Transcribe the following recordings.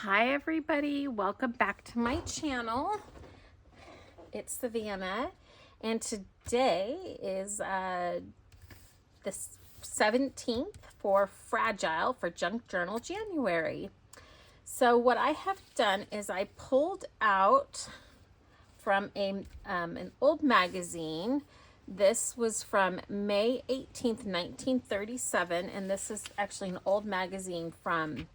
Hi everybody, welcome back to my channel. It's Savana, and today is the 17th for Fragile for Junk Journal January. So what I have done is I pulled out from an old magazine. This was from May 18th, 1937, and this is actually an old magazine from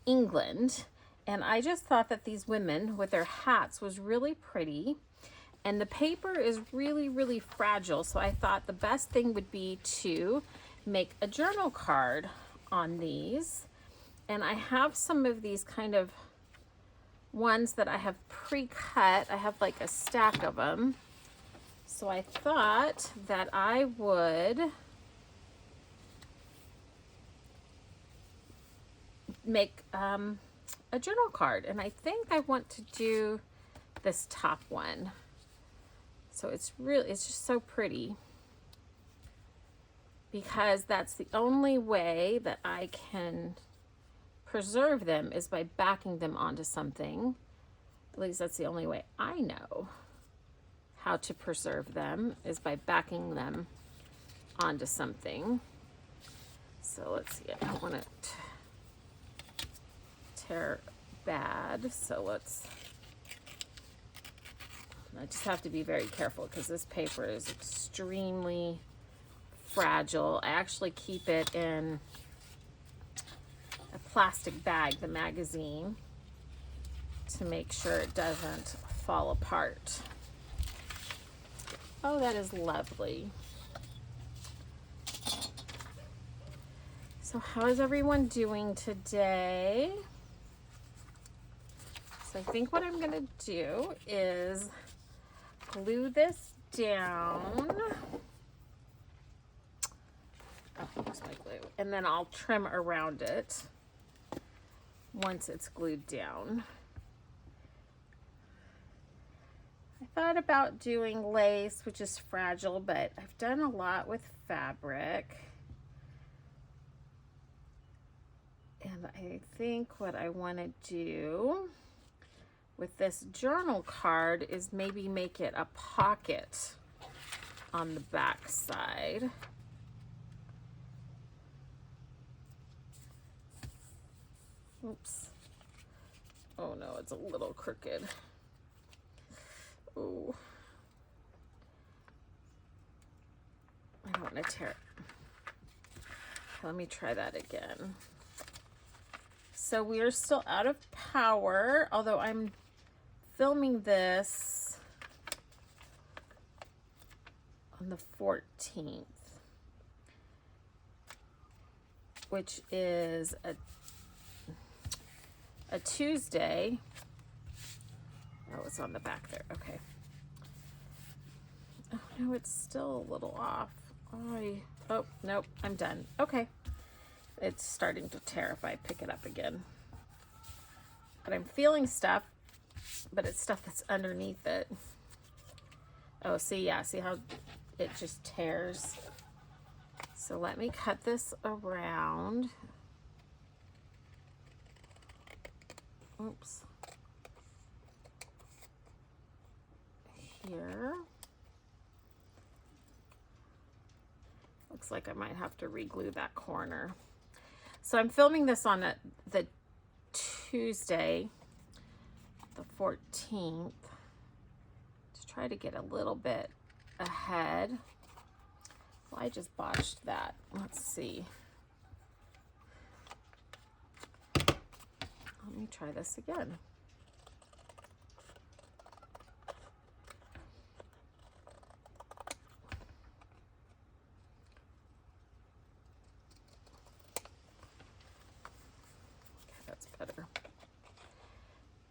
England. And I just thought that these women with their hats was really pretty. And the paper is really fragile. So I thought the best thing would be to make a journal card on these. And I have some of these kind of ones that I have pre-cut. I have like a stack of them. So I thought that I would make a journal card, and I think I want to do this top one. So it's just so pretty because that's the only way that I can preserve them is by backing them onto something. At least that's the only way I know how to preserve them, is by backing them onto something. So let's see, I don't want it to tear bad, so I just have to be very careful because this paper is extremely fragile. I actually keep it in a plastic bag, the magazine, to make sure it doesn't fall apart. Oh, that is lovely. So how is everyone doing today? So I think what I'm gonna do is glue this down. Oh, here's my glue. And then I'll trim around it once it's glued down. I thought about doing lace, which is fragile, but I've done a lot with fabric. And I think what I want to do with this journal card is maybe make it a pocket on the back side. Oops. Oh no, it's a little crooked. Oh. I don't want to tear it. Let me try that again. So we are still out of power, although I'm filming this on the 14th, which is a Tuesday. Oh, it's on the back there. Okay. Oh no, it's still a little off. Oh, nope, I'm done. Okay. It's starting to tear if I pick it up again. But I'm feeling stuff, but it's stuff that's underneath it. Oh, see, yeah, see how it just tears? So let me cut this around. Oops. Here. Looks like I might have to re-glue that corner. So I'm filming this on the Tuesday, the 14th, to try to get a little bit ahead. Well, I just botched that. Let's see. Let me try this again. Better.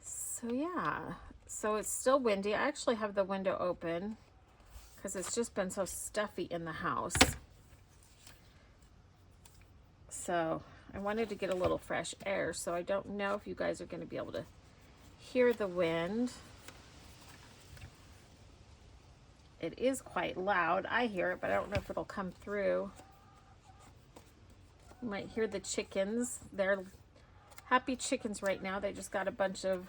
So yeah, so it's still windy. I actually have the window open because it's just been so stuffy in the house. So I wanted to get a little fresh air, so I don't know if you guys are going to be able to hear the wind. It is quite loud. I hear it, but I don't know if it'll come through. You might hear the chickens. They're happy chickens right now. They just got a bunch of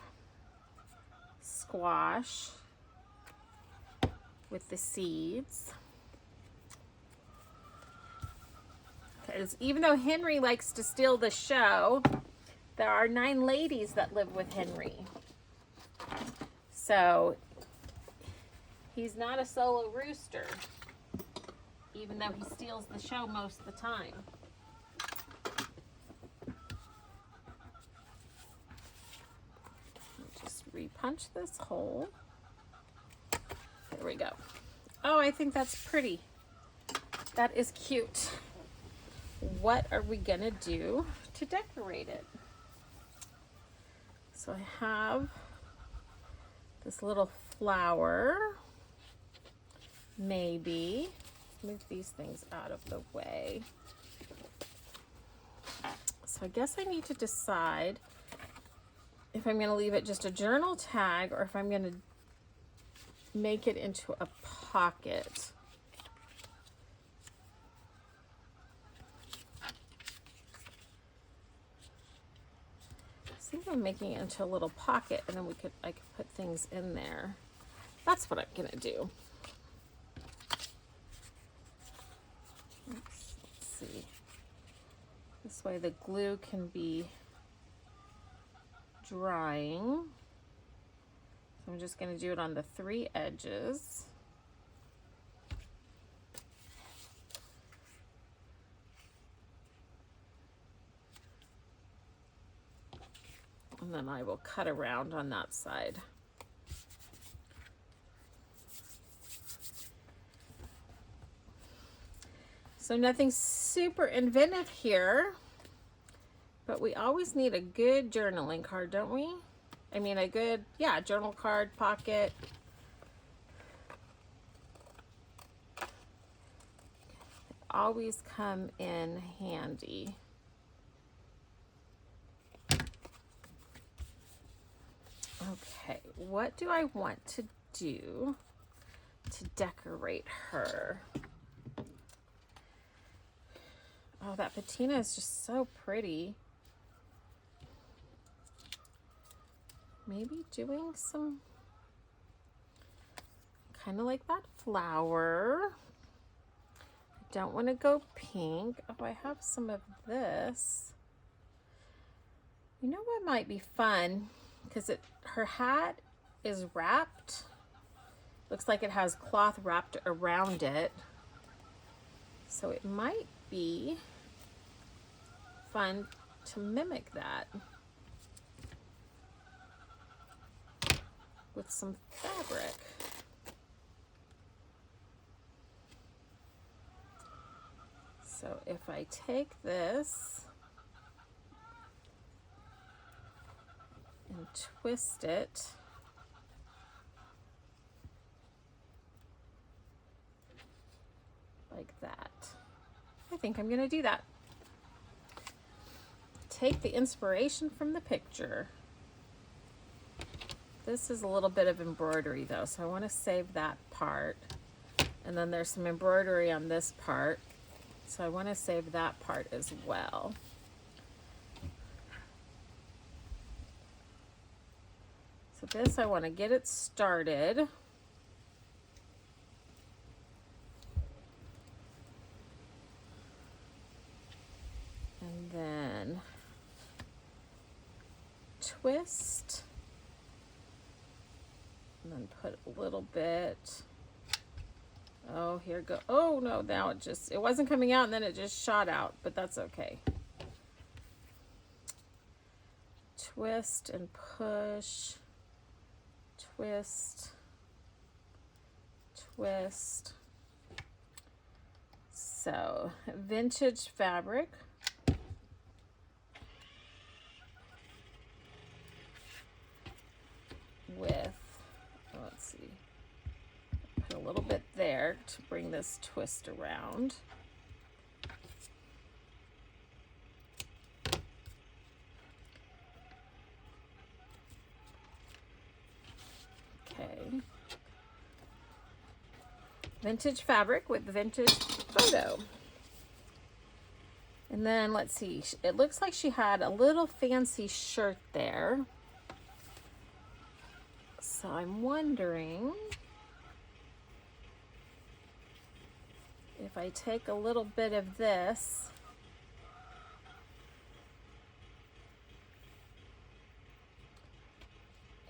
squash with the seeds. Because even though Henry likes to steal the show, there are 9 ladies that live with Henry. So he's not a solo rooster, even though he steals the show most of the time. Just re-punch this hole. There we go. Oh, I think that's pretty. That is cute. What are we gonna do to decorate it? So I have this little flower, maybe. Move these things out of the way. So I guess I need to decide if I'm gonna leave it just a journal tag or if I'm gonna make it into a pocket. I think I'm making it into a little pocket, and then I could put things in there. That's what I'm gonna do. Let's see. This way the glue can be drying. So I'm just gonna do it on the 3 edges. And then I will cut around on that side. So nothing super inventive here, but we always need a good journaling card, don't we? I mean, a good, yeah, journal card, pocket. They always come in handy. Okay, what do I want to do to decorate her? Oh, that patina is just so pretty. Maybe doing some kind of like that flower. I don't want to go pink. Oh, I have some of this. You know what might be fun? Because her hat is wrapped. Looks like it has cloth wrapped around it. So it might be fun to mimic that with some fabric. So if I take this and twist it, like that. I think I'm going to do that. Take the inspiration from the picture. This is a little bit of embroidery though, so I want to save that part. And then there's some embroidery on this part, so I want to save that part as well. So this, I want to get it started. And then twist. And then put a little bit. Oh, here go. Oh no, now it wasn't coming out and then it just shot out, but that's okay. Twist and push. Twist, twist. So, vintage fabric. With, let's see, put a little bit there to bring this twist around. Okay. Vintage fabric with vintage photo. And then let's see, it looks like she had a little fancy shirt there. So I'm wondering if I take a little bit of this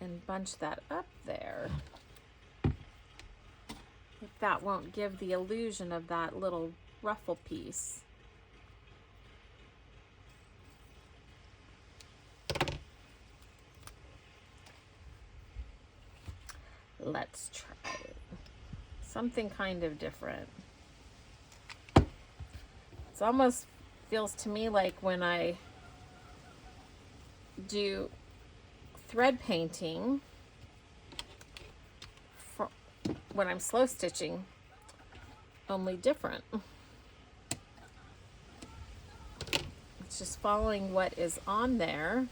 and bunch that up there, if that won't give the illusion of that little ruffle piece. Let's try it. Something kind of different. It almost feels to me like when I do thread painting, when I'm slow stitching, only different. It's just following what is on there.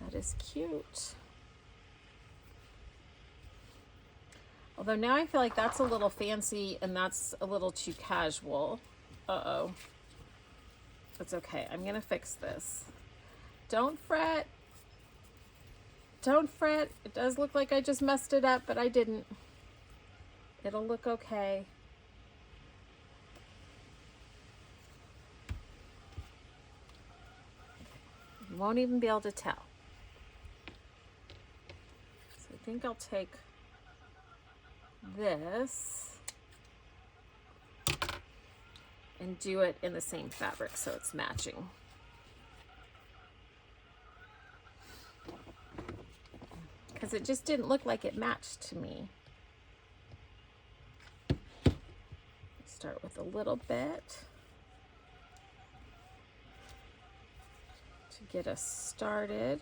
That is cute. Although now I feel like that's a little fancy and that's a little too casual. Uh-oh. It's okay. I'm gonna fix this. Don't fret. Don't fret. It does look like I just messed it up, but I didn't. It'll look okay. You won't even be able to tell. So I think I'll take this and do it in the same fabric so it's matching. Because it just didn't look like it matched to me. Start with a little bit to get us started.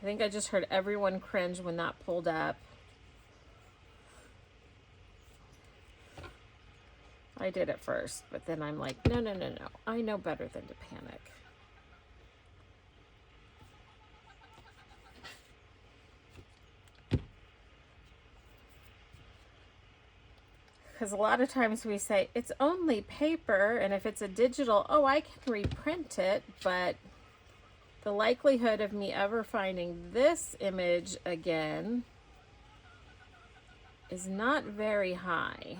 I think I just heard everyone cringe when that pulled up. I did it first, but then I'm like, no, no, no, no. I know better than to panic. Because a lot of times we say, it's only paper, and if it's a digital, oh, I can reprint it, but the likelihood of me ever finding this image again is not very high.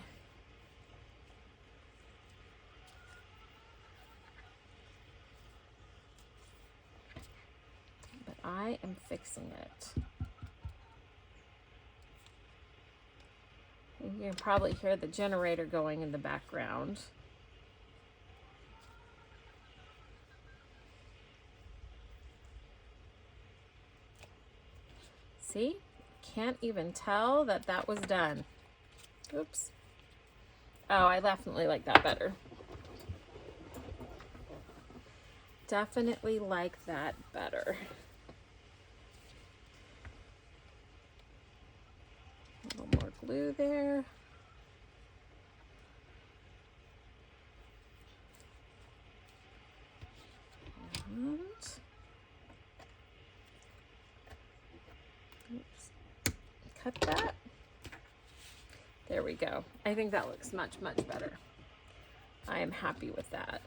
But I am fixing it. You can probably hear the generator going in the background. See? Can't even tell that that was done. Oops. Oh, I definitely like that better. Definitely like that better. A little more glue there. And oops, cut that. There we go. I think that looks much, much better. I am happy with that.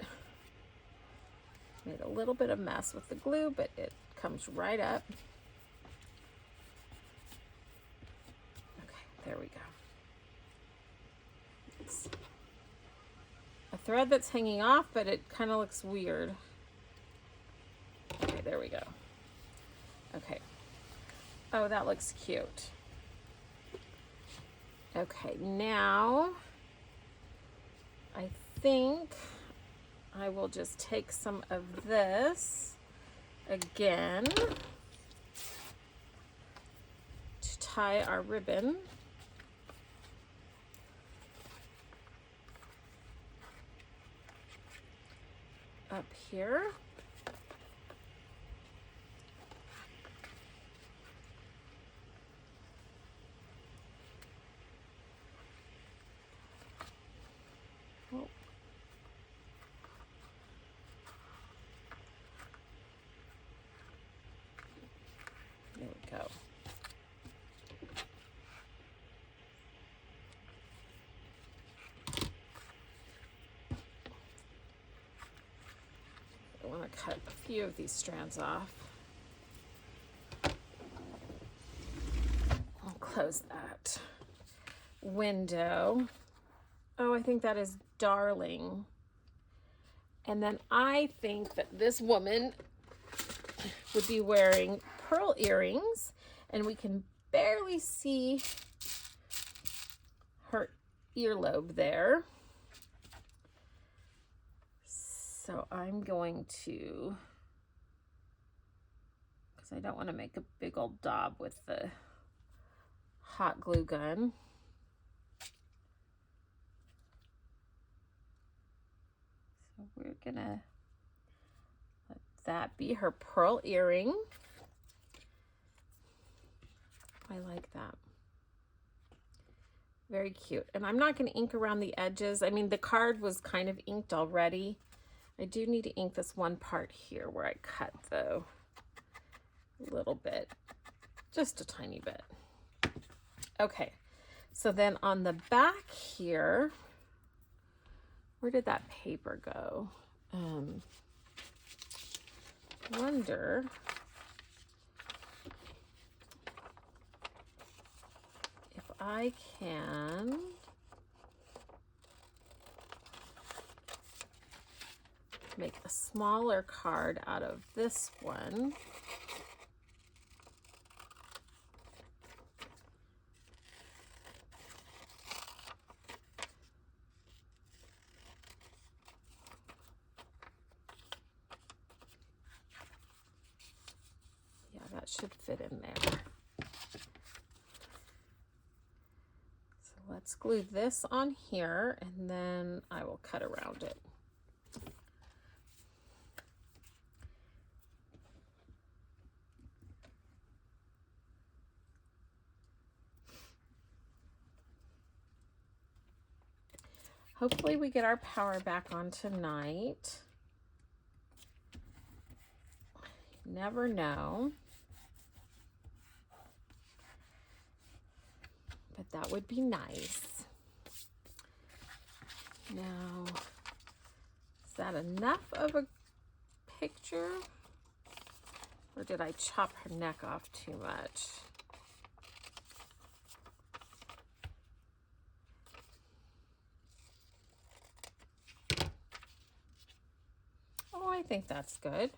Made a little bit of mess with the glue, but it comes right up. There we go. It's a thread that's hanging off, but it kind of looks weird. Okay, there we go. Okay. Oh, that looks cute. Okay, now I think I will just take some of this again to tie our ribbon. Up here. Oh. There we go. I want to cut a few of these strands off. I'll close that window. Oh, I think that is darling. And then I think that this woman would be wearing pearl earrings, and we can barely see her earlobe there. So I'm going to, because I don't want to make a big old daub with the hot glue gun. So we're gonna let that be her pearl earring. I like that. Very cute. And I'm not going to ink around the edges. I mean, the card was kind of inked already. I do need to ink this one part here where I cut, though, a little bit, just a tiny bit. Okay, so then on the back here, where did that paper go? Wonder if I can make a smaller card out of this one. Yeah, that should fit in there. So let's glue this on here, and then I will cut around it. Hopefully we get our power back on tonight. Never know. But that would be nice. Now, is that enough of a picture? Or did I chop her neck off too much? Oh, I think that's good.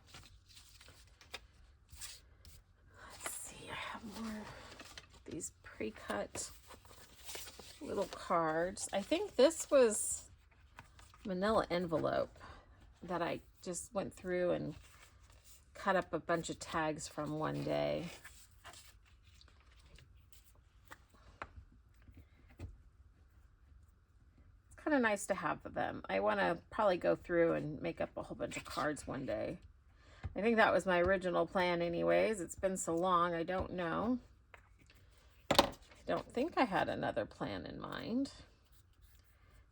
Let's see, I have more of these pre-cut little cards. I think this was manila envelope that I just went through and cut up a bunch of tags from one day. Kind of nice to have them. I want to probably go through and make up a whole bunch of cards one day. I think that was my original plan anyways. It's been so long, I don't know. I don't think I had another plan in mind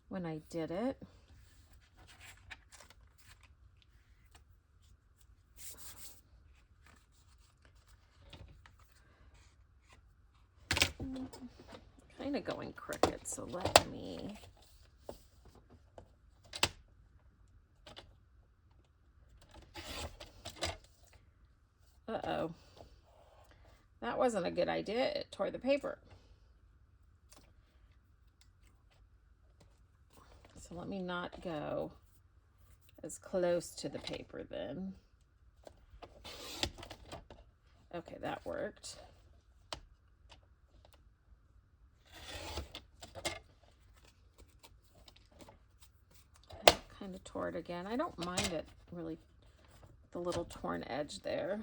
when I did it. Kind of going crooked, so let me... Uh-oh. That wasn't a good idea. It tore the paper. So let me not go as close to the paper then. Okay, that worked. That kind of tore it again. I don't mind it really, the little torn edge there.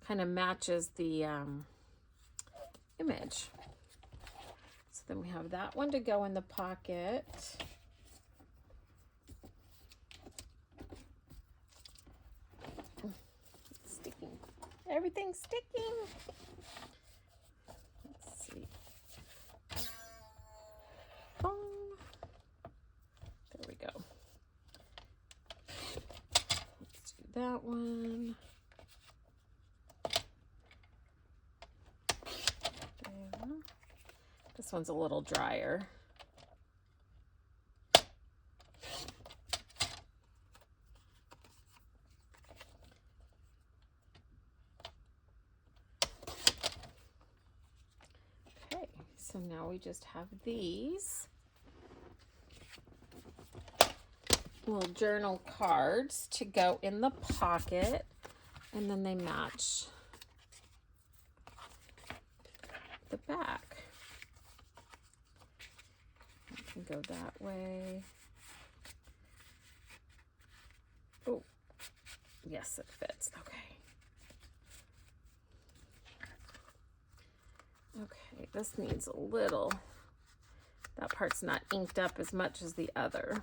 Kind of matches the image. So then we have that one to go in the pocket. It's sticking. Everything's sticking. Let's see. Boom. There we go. Let's do that one. This one's a little drier. Okay, so now we just have these little journal cards to go in the pocket, and then they match the back. I can go that way. Oh, yes, it fits. Okay. Okay, this needs a little, that part's not inked up as much as the other.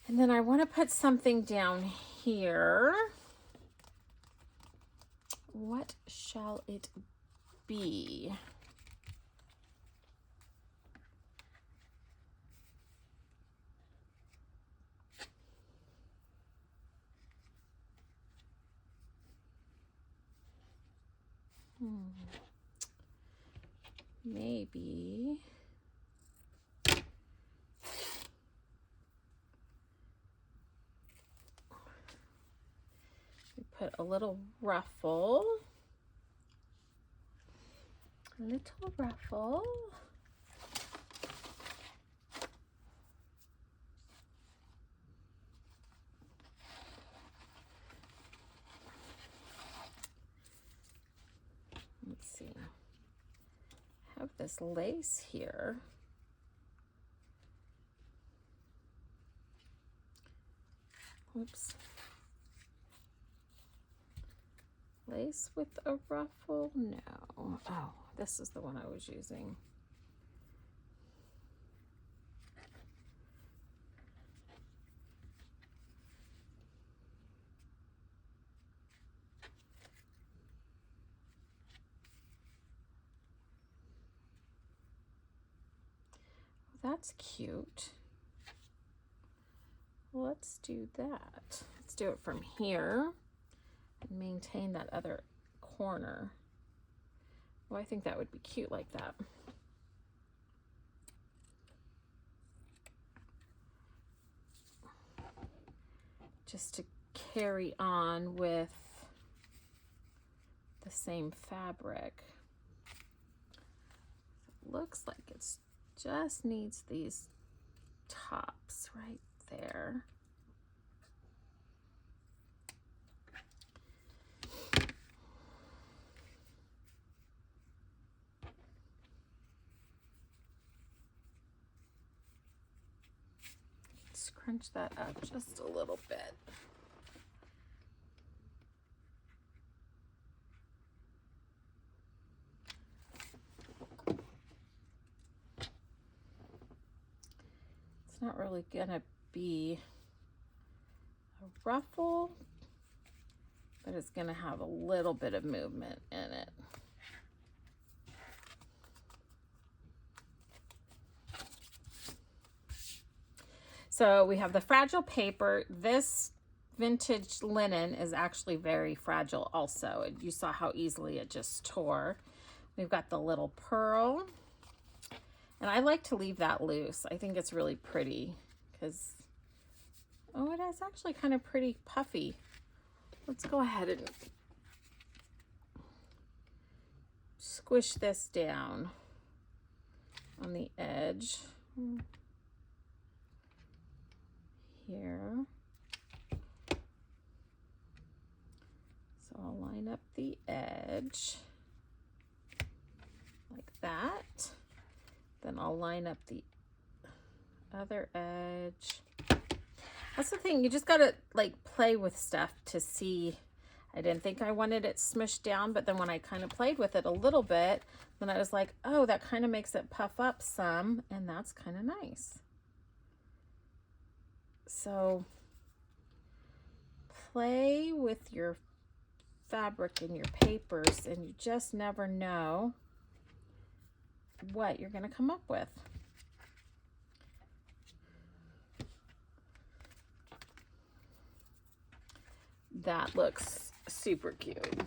And then I want to put something down here. What shall it be? Maybe we put a little ruffle. A little ruffle. Let's see. I have this lace here. Oops. Lace with a ruffle? No. Oh, this is the one I was using. That's cute. Let's do that. Let's do it from here and maintain that other corner. Well, I think that would be cute like that. Just to carry on with the same fabric. It looks like it's just needs these tops right there. Scrunch that up just a little bit. It's not really gonna be a ruffle, but it's gonna have a little bit of movement in it. So we have the fragile paper. This vintage linen is actually very fragile also. You saw how easily it just tore. We've got the little pearl. And I like to leave that loose. I think it's really pretty because, oh, it is actually kind of pretty puffy. Let's go ahead and squish this down on the edge here. So I'll line up the edge like that. Then I'll line up the other edge. That's the thing, you just gotta like play with stuff to see. I didn't think I wanted it smushed down, but then when I kind of played with it a little bit, then I was like, oh, that kind of makes it puff up some, and that's kind of nice. So play with your fabric and your papers, and you just never know what you're going to come up with. That looks super cute.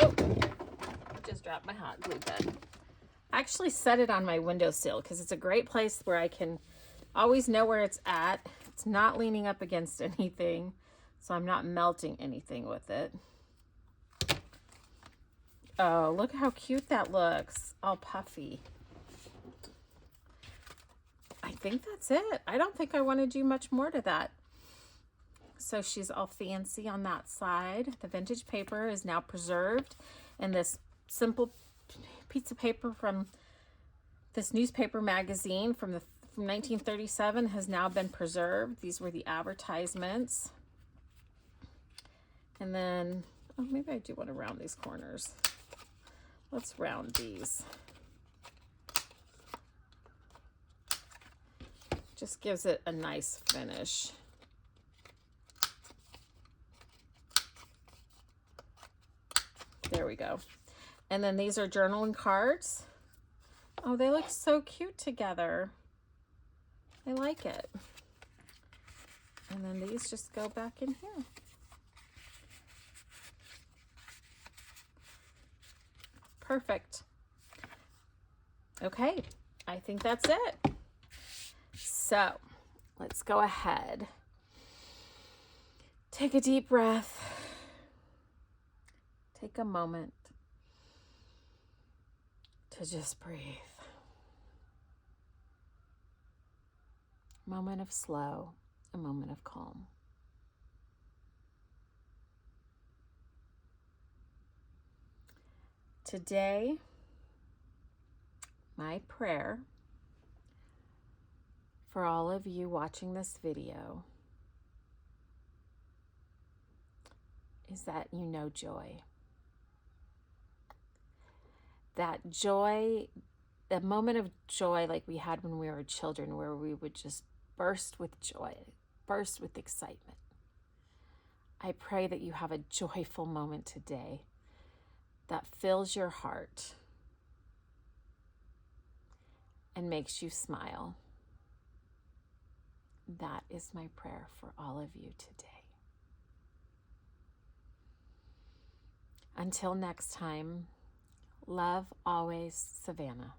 Oh, just drop my hot glue gun. I actually set it on my windowsill because it's a great place where I can always know where it's at. It's not leaning up against anything, so I'm not melting anything with it. Oh, look how cute that looks. All puffy. I think that's it. I don't think I want to do much more to that. So she's all fancy on that side. The vintage paper is now preserved, and this simple piece of paper from this newspaper magazine from 1937 has now been preserved. These were the advertisements. And then, oh, maybe I do want to round these corners. Let's round these. Just gives it a nice finish. There we go. And then these are journaling cards. Oh, they look so cute together. I like it. And then these just go back in here. Perfect. Okay, I think that's it. So let's go ahead. Take a deep breath. Take a moment to just breathe. A moment of slow, a moment of calm. Today, my prayer for all of you watching this video is that you know joy. That joy, a moment of joy like we had when we were children, where we would just burst with joy, burst with excitement. I pray that you have a joyful moment today that fills your heart and makes you smile. That is my prayer for all of you today. Until next time, love always, Savannah.